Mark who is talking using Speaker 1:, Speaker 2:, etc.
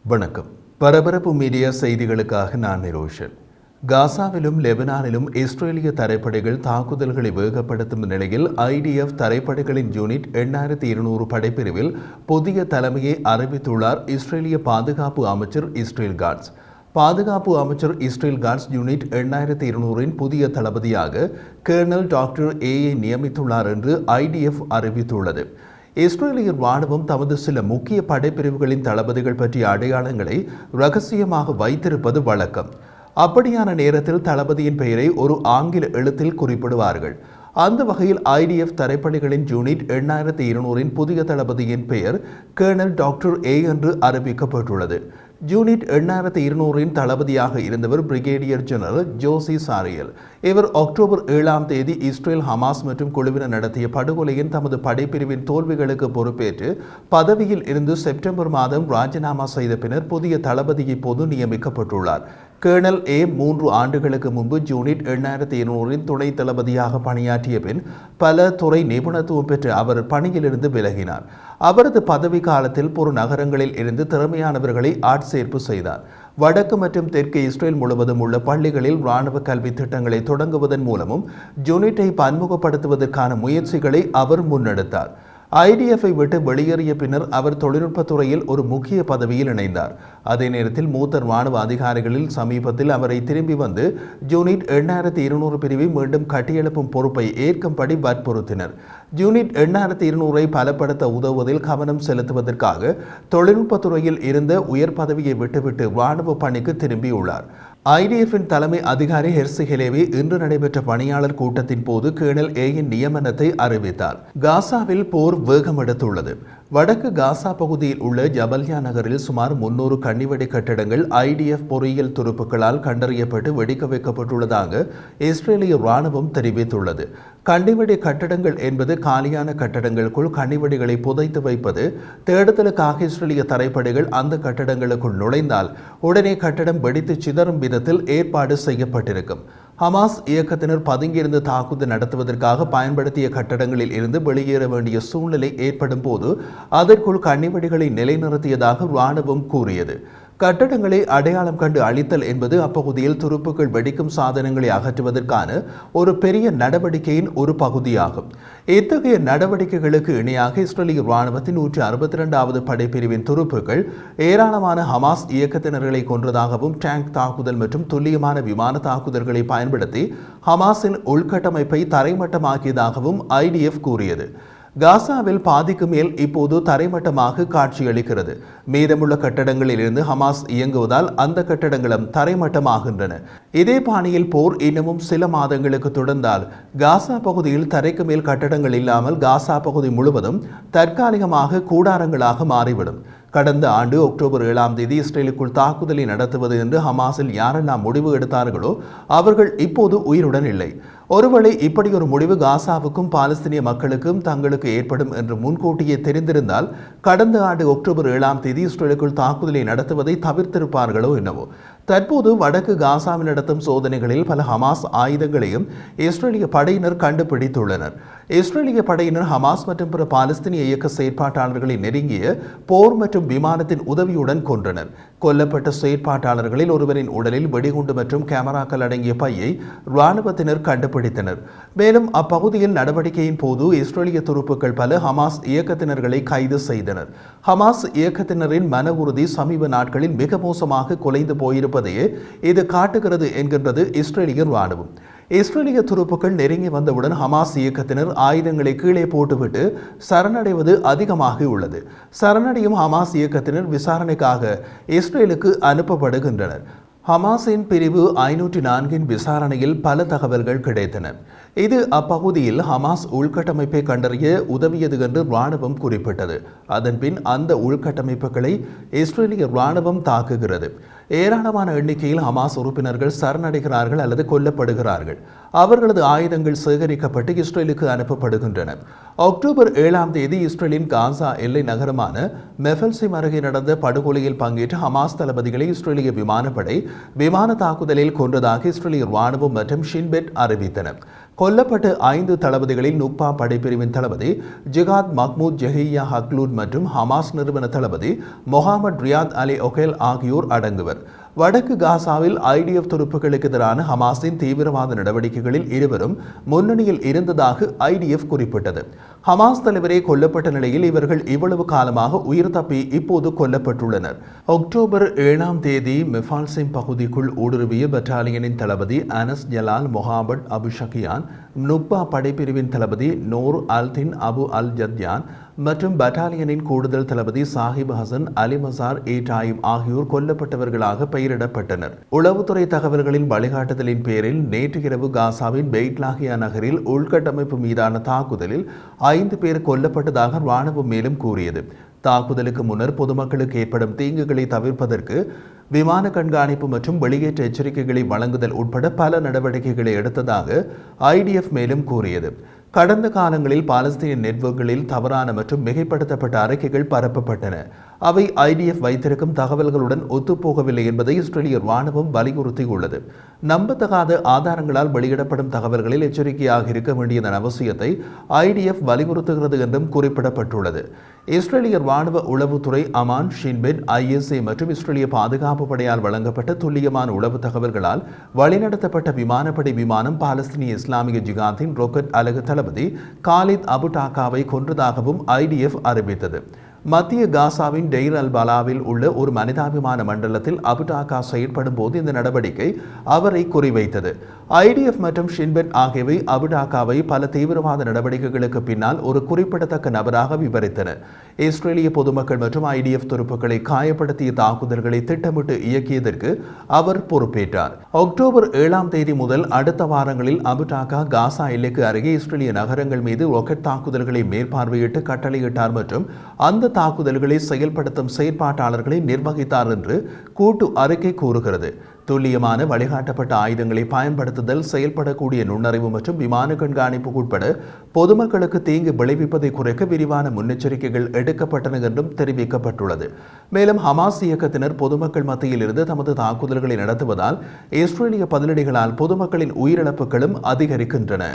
Speaker 1: வணக்கம். பரபரப்பு மீடியா செய்திகளுக்காக நான் நிரோஷன். காசாவிலும் லெபனானிலும் இஸ்ரேலிய தரைப்படைகள் தாக்குதல்களை வேகப்படுத்தும் நிலையில் IDF தரைப்படைகளின் யூனிட் 8200 படைப்பிரிவில் புதிய தலைமையை அறிவித்துள்ளார் இஸ்ரேலிய பாதுகாப்பு அமைச்சர் இஸ்ரேல் காட்ஸ். பாதுகாப்பு அமைச்சர் இஸ்ரேல் காட்ஸ் யூனிட் 8200-இன் புதிய தளபதியாக கர்னல் டாக்டர் ஏயை நியமித்துள்ளார் என்று IDF அறிவித்துள்ளது. இஸ்ரேலிய ராணுவம் தமது சில முக்கிய படைப்பிரிவுகளின் தளபதிகள் பற்றிய அடையாளங்களை இரகசியமாக வைத்திருப்பது வழக்கம். அப்படியான நேரத்தில் தளபதியின் பெயரை ஒரு ஆங்கில எழுத்தில் குறிப்பிடுவார்கள். அந்த வகையில் IDF தரைப்படைகளின் யூனிட் 8200-இன் புதிய தளபதியின் பெயர் கர்னல் டாக்டர் ஏ என்று அறிவிக்கப்பட்டுள்ளது. யூனிட் 8200-இன் தளபதியாக இருந்தவர் பிரிகேடியர் ஜெனரல் ஜோசி சாரியல். இவர் அக்டோபர் 7ஆம் தேதி இஸ்ரேல் ஹமாஸ் மற்றும் குழுவினர் நடத்திய படுகொலையின் தமது படைப்பிரிவின் தோல்விகளுக்கு பொறுப்பேற்று பதவியில் இருந்து செப்டம்பர் மாதம் ராஜினாமா செய்த பின்னர் புதிய தளபதியை பொது நியமிக்கப்பட்டுள்ளார். கர்னல் ஏ 3 ஆண்டுகளுக்கு முன்பு யூனிட் 8200-இன் துணை தளபதியாக பணியாற்றிய பின் பல துறை நிபுணத்துவம் பெற்று அவர் பணியிலிருந்து விலகினார். அவரது பதவி காலத்தில் புற நகரங்களில் இருந்து திறமையானவர்களை ஆட்சேர்ப்பு செய்தார். வடக்கு மற்றும் தெற்கு இஸ்ரேல் முழுவதும் உள்ள பள்ளிகளில் இராணுவ கல்வி திட்டங்களை தொடங்குவதன் மூலமும் யூனிட்டை பன்முகப்படுத்துவதற்கான முயற்சிகளை அவர் முன்னெடுத்தார். IDF-ஐ விட்டு வெளியேறிய பின்னர் அவர் தொழில்நுட்பத்துறையில் ஒரு முக்கிய பதவியில் இணைந்தார். அதே நேரத்தில் மூத்த இராணுவ அதிகாரிகளில் சமீபத்தில் அவரை திரும்பி வந்து யூனிட் 8200 பிரிவை மீண்டும் கட்டியெழுப்பும் பொறுப்பை ஏற்கும்படி வற்புறுத்தினர். யூனிட் 8200-ஐ பலப்படுத்த உதவுவதில் கவனம் செலுத்துவதற்காக தொழில்நுட்பத்துறையில் இருந்த உயர் பதவியை விட்டுவிட்டு இராணுவ பணிக்கு திரும்பியுள்ளார். IDF-இன் தலைமை அதிகாரி ஹெர்சி ஹெலேவி இன்று நடைபெற்ற பணியாளர் கூட்டத்தின் போது கர்னல் ஏயின் நியமனத்தை அறிவித்தார். காசாவில் போர் வேகமெடுத்துள்ளது. வடக்கு காசா பகுதியில் உள்ள ஜபல்யா நகரில் சுமார் 300 கன்னிவெடி கட்டடங்கள் IDF பொறியியல் துருப்புக்களால் கண்டறியப்பட்டு வெடிக்க வைக்கப்பட்டுள்ளதாக இஸ்ரேலிய ராணுவம் தெரிவித்துள்ளது. கன்னிவெடி கட்டடங்கள் என்பது காலியான கட்டடங்களுக்குள் கன்னிவெடிகளை புதைத்து வைப்பது. தேடுதலுக்காக இஸ்ரேலிய தரைப்படைகள் அந்த கட்டடங்களுக்குள் நுழைந்தால் உடனே கட்டடம் வெடித்து சிதறும் விதத்தில் ஏற்பாடு செய்யப்பட்டிருக்கும். ஹமாஸ் இயக்கத்தினர் பதுங்கியிருந்து தாக்குதல் நடத்துவதற்காக பயன்படுத்திய கட்டடங்களில் இருந்து வெளியேற வேண்டிய சூழ்நிலை ஏற்படும் போது அதற்குள் கன்னிவெடிகளை நிலைநிறுத்தியதாக இராணுவம் கூறியது. கட்டடங்களை அடையாளம் கண்டு அழித்தல் என்பது அப்பகுதியில் துருப்புக்கள் வெடிக்கும் சாதனங்களை அகற்றுவதற்கான ஒரு பெரிய நடவடிக்கையின் ஒரு பகுதியாகும். இத்தகைய நடவடிக்கைகளுக்கு இணையாக இஸ்ரேலிய இராணுவத்தின் 162வது படைப்பிரிவின் துருப்புக்கள் ஏராளமான ஹமாஸ் இயக்கத்தினர்களை கொன்றதாகவும் டேங்க் தாக்குதல் மற்றும் துல்லியமான விமான தாக்குதல்களை பயன்படுத்தி ஹமாஸின் உள்கட்டமைப்பை தரைமட்டமாக்கியதாகவும் IDF கூறியது. காசாவில் பாதிக்கு மேல் இப்போது தரைமட்டமாக காட்சியளிக்கிறது. மீதமுள்ள கட்டடங்களில் இருந்து ஹமாஸ் இயங்குவதால் அந்த கட்டடங்களும் தரைமட்டமாகின்றன. இதே பாணியில் போர் இன்னமும் சில மாதங்களுக்கு தொடர்ந்தால் காசா பகுதியில் தரைக்கு மேல் கட்டடங்கள் இல்லாமல் காசா பகுதி முழுவதும் தற்காலிகமாக கூடாரங்களாக மாறிவிடும். கடந்த ஆண்டு அக்டோபர் 7ஆம் தேதி இஸ்ரேலுக்குள் தாக்குதலை நடத்துவது என்று ஹமாஸில் யாரெல்லாம் முடிவு எடுத்தார்களோ அவர்கள் இப்போது உயிருடன் இல்லை. ஒருவேளை இப்படி ஒரு முடிவு காசாவுக்கும் பாலஸ்தீனிய மக்களுக்கும் தங்களுக்கு ஏற்படும் என்று முன்கூட்டியே தெரிந்திருந்தால் கடந்த ஆண்டு அக்டோபர் 7ஆம் தேதி இஸ்ரேலுக்குள் தாக்குதலை நடத்துவதை தவிர்த்திருப்பார்களோ என்னவோ. தற்போது வடக்கு காசாவில் நடத்தும் சோதனைகளில் பல ஹமாஸ் ஆயுதங்களையும் இஸ்ரேலிய படையினர் கண்டுபிடித்துள்ளனர். இஸ்ரேலிய படையினர் ஹமாஸ் மற்றும் பிற பாலஸ்தீனிய இயக்க செயற்பாட்டாளர்களை நெருங்கிய போர் மற்றும் விமானத்தின் உதவியுடன் கொன்றனர். கொல்லப்பட்ட செயற்பாட்டாளர்களில் ஒருவரின் உடலில் வெடிகுண்டு மற்றும் கேமராக்கள் அடங்கிய பையை இராணுவத்தினர் கண்டுபிடித்தனர். மேலும் அப்பகுதியில் நடவடிக்கையின் போது இஸ்ரேலிய துருப்புக்கள் பல ஹமாஸ் இயக்கத்தினர்களை கைது செய்தனர். ஹமாஸ் இயக்கத்தினரின் மன உறுதி சமீப நாட்களில் மிக மோசமாக குலைந்து போயிருப்பதையே இது காட்டுகிறது என்கின்றது இஸ்ரேலிய இராணுவம். இஸ்ரேலிய துருப்புக்கள் நெருங்கி வந்தவுடன் ஹமாஸ் இயக்கத்தினர் ஆயுதங்களை கீழே போட்டுவிட்டு சரணடைவது அதிகமாகி உள்ளது. சரணடையும் ஹமாஸ் இயக்கத்தினர் விசாரணைக்காக இஸ்ரேலுக்கு அனுப்பப்படுகின்றனர். ஹமாஸின் பிரிவு 504-இன் விசாரணையில் பல தகவல்கள் கிடைத்தன. இது அப்பகுதியில் ஹமாஸ் உள்கட்டமைப்பை கண்டறிய உதவியது என்று இராணுவம் குறிப்பிட்டது. அதன்பின் அந்த உள்கட்டமைப்புகளை இஸ்ரேலிய இராணுவம் தாக்குகிறது. ஏராளமான எண்ணிக்கையில் ஹமாஸ் உறுப்பினர்கள் சரணடைகிறார்கள் அல்லது கொல்லப்படுகிறார்கள். அவர்களது ஆயுதங்கள் சேகரிக்கப்பட்டு இஸ்ரேலுக்கு அனுப்பப்படுகின்றன. அக்டோபர் 7ஆம் தேதி இஸ்ரேலின் காசா எல்லை நகரமான மெஃபல்சிம் அருகே நடந்த படுகொலையில் பங்கேற்ற ஹமாஸ் தளபதிகளை இஸ்ரேலிய விமானப்படை விமான தாக்குதலில் கொன்றதாக இஸ்ரேலிய இராணுவம் மற்றும் ஷின்பெட் அறிவித்தன. கொல்லப்பட்ட 5 தளபதிகளில் நுக்பா படைப்பிரிவின் தளபதி ஜிகாத் மஹ்மூத் ஜெஹியா ஹக்லூட் மற்றும் ஹமாஸ் நிறுவன தளபதி மொஹாமட் ரியாத் அலி ஒகேல் ஆகியோர் அடங்குவர். வடக்கு காசாவில் ஐடிஎஃப் துருப்புகளுக்கு எதிரான ஹமாஸின் தீவிரவாத நடவடிக்கைகளில் இருவரும் முன்னணியில் இருந்ததாக ஐடிஎஃப் குறிப்பிட்டது. ஹமாஸ் தலைவரே கொல்லப்பட்ட நிலையில் இவர்கள் இவ்வளவு காலமாக உயிர் தப்பி இப்போது கொல்லப்பட்டுள்ளனர். அக்டோபர் 7ஆம் தேதி மெஃபால்சிம் பகுதிக்குள் ஊடுருவிய பட்டாலியனின் தளபதி அனஸ் ஜலால் மொஹாபட் அபு ஷகியான், நுக்பா படைப்பிரிவின் தளபதி நூர் அல்தின் அபு அல் ஜத்யான் மற்றும் பட்டாலியனின் கூடுதல் தளபதி சாஹிப் ஹசன் அலி மசார் ஏடாயிம் ஆகியோர் கொல்லப்பட்டவர்களாக பெயரிடப்பட்டனர். உளவுத்துறை தகவல்களின் வழிகாட்டுதலின் பேரில் நேற்று இரவு காசாவின் பெய்ட்லாகியா நகரில் உள்கட்டமைப்பு மீதான தாக்குதலில் 5 பேர் கொல்லப்பட்டதாக ராணுவம் மேலும் கூறியது. தாக்குதலுக்கு முன்னர் பொதுமக்களுக்கு ஏற்படும் தீங்குகளை தவிர்ப்பதற்கு விமான கண்காணிப்பு மற்றும் வெளியேற்ற எச்சரிக்கைகளை வழங்குதல் உட்பட பல நடவடிக்கைகளை எடுத்ததாக ஐடிஎஃப் மேலும் கூறியது. கடந்த காலங்களில் பாலஸ்தீன நெட்வொர்க்குகளில் தவறான மற்றும் மிகைப்படுத்தப்பட்ட அறிக்கைகள் பரப்பப்பட்டன. அவை ஐடிஎஃப் வைத்திருக்கும் தகவல்களுடன் ஒத்துப்போகவில்லை என்பதை இஸ்ரேலிய ராணுவம் வலியுறுத்தியுள்ளது. நம்பத்தகாத ஆதாரங்களால் வெளியிடப்படும் தகவல்களில் எச்சரிக்கையாக இருக்க வேண்டியதன் அவசியத்தை ஐடிஎஃப் வலியுறுத்துகிறது என்றும் குறிப்பிடப்பட்டுள்ளது. இஸ்ரேலிய ராணுவ உளவுத்துறை அமான், ஷின்பெட், ஐஎஸ்ஏ மற்றும் இஸ்ரேலிய பாதுகாப்பு படையால் வழங்கப்பட்ட துல்லியமான உளவு தகவல்களால் வழிநடத்தப்பட்ட விமானப்படை விமானம் பாலஸ்தீனிய இஸ்லாமிய ஜிகாத்தின் ராக்கெட் அலகு தளபதி காலித் அபு டாக்காவை கொன்றதாகவும் ஐடிஎஃப் அறிவித்தது. மத்திய காசாவின் டெய்ர் அல் பலாவில் உள்ள ஒரு மனிதாபிமான மண்டலத்தில் அபு டாக்கா செயற்படும் போது இந்த நடவடிக்கை அவரை குறிவைத்தது. ஐடிஎஃப் மற்றும் ஷின்பெட் ஆகியவை அபு டாக்காவை பல தீவிரவாத நடவடிக்கைகளுக்கு பின்னால் ஒரு குறிப்பிடத்தக்க நபராக விவரித்தன. இஸ்ரேலிய பொதுமக்கள் மற்றும் ஐடிஎஃப் துருப்புக்களை காயப்படுத்திய தாக்குதல்களை திட்டமிட்டு இயக்கியதற்கு அவர் பொறுப்பேற்றார். அக்டோபர் 7ஆம் தேதி முதல் அடுத்த வாரங்களில் அபு டாக்கா காசா எல்லைக்கு அருகே இஸ்ரேலிய நகரங்கள் மீது ராக்கெட் தாக்குதல்களை மேற்பார்வையிட்டு கட்டளையிட்டார் மற்றும் அந்த தாக்குதல்களை செயல்படுத்தும் செயற்பாட்டாளர்களை நிர்வகித்தார் என்று கூட்டு அறிக்கை கூறுகிறது. துல்லியமான வழிகாட்டப்பட்ட ஆயுதங்களை பயன்படுத்துதல், செயல்படக்கூடிய நுண்ணறிவு மற்றும் விமான கண்காணிப்பு உட்பட பொதுமக்களுக்கு தீங்கு விளைவிப்பதை குறைக்க விரிவான முன்னெச்சரிக்கைகள் எடுக்கப்பட்டன என்றும் தெரிவிக்கப்பட்டுள்ளது. மேலும் ஹமாஸ் இயக்கத்தினர் பொதுமக்கள் மத்தியில் இருந்து தமது தாக்குதல்களை நடத்துவதால் இஸ்ரேலிய பதிலடிகளால் பொதுமக்களின் உயிரிழப்புகளும் அதிகரிக்கின்றன.